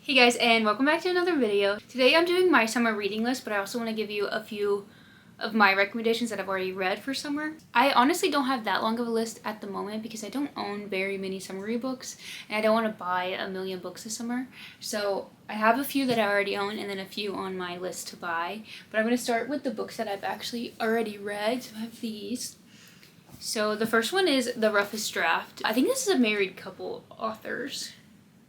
Hey guys, and welcome back to another video. Today I'm doing my summer reading list, but I also want to give you a few of my recommendations that I've already read for summer. I honestly don't have that long of a list at the moment because I don't own very many summery books and I don't want to buy a million books this summer. So I have a few that I already own and then a few on my list to buy. But I'm going to start with the books that I've actually already read. So I have these. So the first one is The Roughest Draft. I think this is a married couple authors,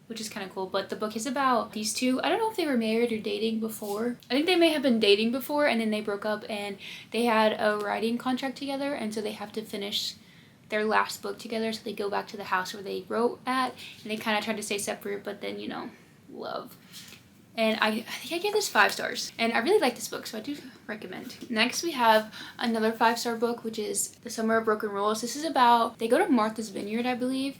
which is kind of cool, but the book is about these two. I don't know if they were married or dating before. I think they may have been dating before and then they broke up and they had a writing contract together, and so they have to finish their last book together, so they go back to the house where they wrote at and they kind of try to stay separate, but then, you know, love. And I think I gave this 5 stars and I really like this book, so I do recommend. Next we have another 5-star book, which is The Summer of Broken Rules. This is about, they go to Martha's Vineyard, I believe,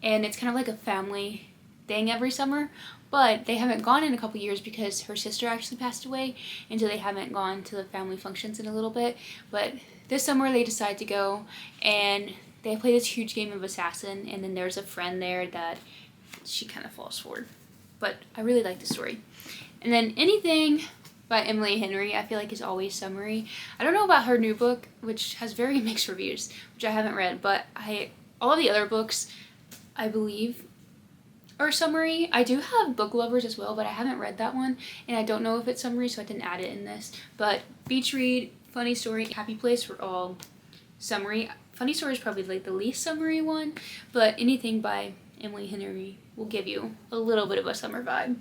and it's kind of like a family thing every summer, but they haven't gone in a couple years because her sister actually passed away, and so they haven't gone to the family functions in a little bit. But this summer they decide to go and they play this huge game of assassin, and then there's a friend there that she kind of falls for. But I really like the story. And then Anything by Emily Henry, I feel like is always summery. I don't know about her new book, which has very mixed reviews, which I haven't read, but all of the other books I believe or summary. I do have Book Lovers as well, but I haven't read that one and I don't know if it's summary, so I didn't add it in this. But Beach Read, Funny Story, Happy Place were all summary. Funny Story is probably like the least summary one, but Anything by Emily Henry will give you a little bit of a summer vibe,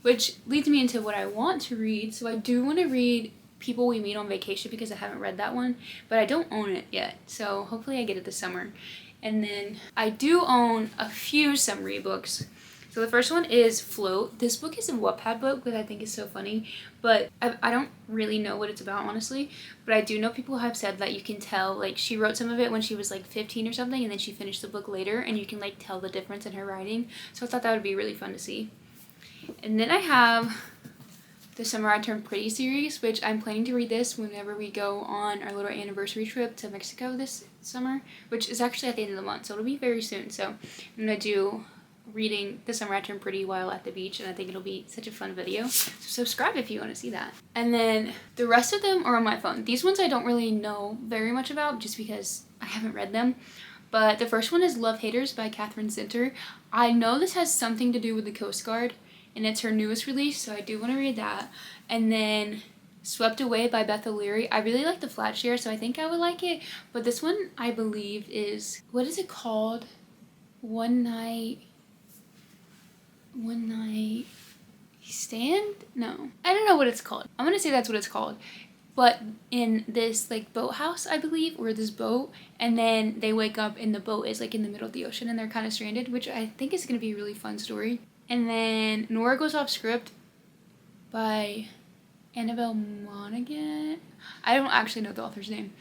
which leads me into what I want to read. So I do want to read People We Meet on Vacation because I haven't read that one, but I don't own it yet, so hopefully I get it this summer. And then I do own a few summary books. So the first one is Float. This book is a Wattpad book, which I think is so funny, but I don't really know what it's about, honestly. But I do know people have said that you can tell, like, she wrote some of it when she was like 15 or something, and then she finished the book later, and you can like tell the difference in her writing. So I thought that would be really fun to see. And then I have the Summer I Turned Pretty series, which I'm planning to read this whenever we go on our little anniversary trip to Mexico this summer, which is actually at the end of the month, so it'll be very soon. So I'm gonna do reading The Summer I Turned Pretty while at the beach, and I think it'll be such a fun video. So subscribe if you want to see that. And then the rest of them are on my phone. These ones I don't really know very much about just because I haven't read them. But the first one is Love Haters by Catherine Zinter. I know this has something to do with the Coast Guard, and it's her newest release, so I do want to read that. And then Swept Away by Beth O'Leary. I really like the flat share, so I think I would like it. But this one, I believe, is, what is it called? One Night Stand? No. I don't know what it's called. I'm gonna say that's what it's called. But in this like boathouse, I believe, or this boat, and then they wake up and the boat is like in the middle of the ocean and they're kind of stranded, which I think is gonna be a really fun story. And then Nora Goes Off Script by Annabelle Monaghan. I don't actually know the author's name,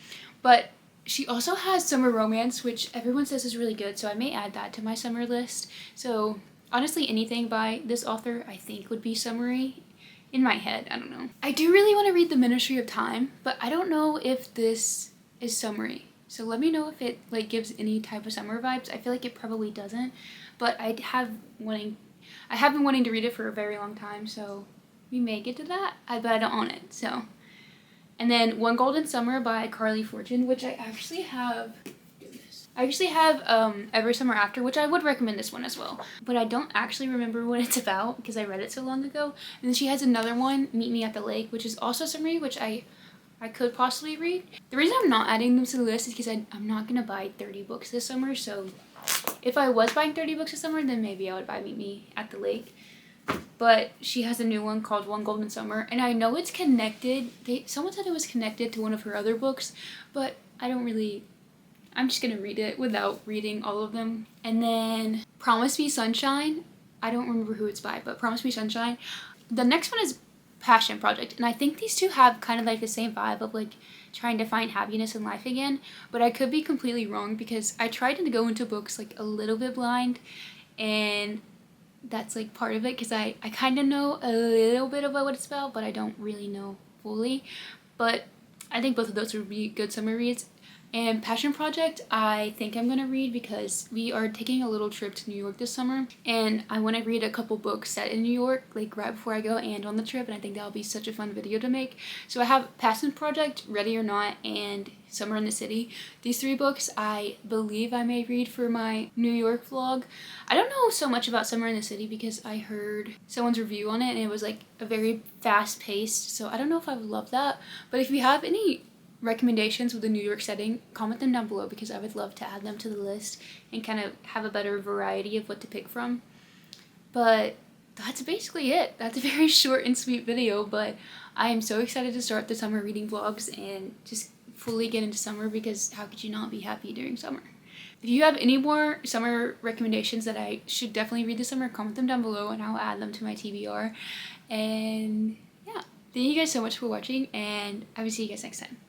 but she also has Summer Romance, which everyone says is really good, so I may add that to my summer list. So honestly, anything by this author I think would be summery in my head. I don't know. I do really want to read The Ministry of Time, but I don't know if this is summery. So let me know if it like gives any type of summer vibes. I feel like it probably doesn't, but I have been wanting to read it for a very long time, so we may get to that, but I don't own it, so. And then One Golden Summer by Carly Fortune, which I actually have Every Summer After, which I would recommend this one as well, but I don't actually remember what it's about because I read it so long ago. And then she has another one, Meet Me at the Lake, which is also summery, which I could possibly read. The reason I'm not adding them to the list is because I'm not going to buy 30 books this summer, so if I was buying 30 books this summer, then maybe I would buy Meet Me at the Lake. But she has a new one called One Golden Summer, and I know it's connected. Someone said it was connected to one of her other books, but I'm just gonna read it without reading all of them. And then Promise Me Sunshine. I don't remember who it's by, but Promise Me Sunshine. The next one is Passion Project, and I think these two have kind of like the same vibe of like trying to find happiness in life again, but I could be completely wrong because I tried to go into books like a little bit blind, and that's like part of it because I kind of know a little bit about what it's about, but I don't really know fully. But I think both of those would be good summer reads. And Passion Project, I think I'm gonna read because we are taking a little trip to New York this summer, and I want to read a couple books set in New York, like right before I go and on the trip, and I think that'll be such a fun video to make. So I have Passion Project, Ready or Not, and Summer in the City. These 3 books I believe I may read for my New York vlog. I don't know so much about Summer in the City because I heard someone's review on it and it was like a very fast paced, so I don't know if I would love that. But if you have any recommendations with the New York setting, comment them down below because I would love to add them to the list and kind of have a better variety of what to pick from. But that's basically it. That's a very short and sweet video, but I am so excited to start the summer reading vlogs and just fully get into summer because how could you not be happy during summer? If you have any more summer recommendations that I should definitely read this summer, comment them down below and I'll add them to my TBR. And yeah, thank you guys so much for watching, and I will see you guys next time.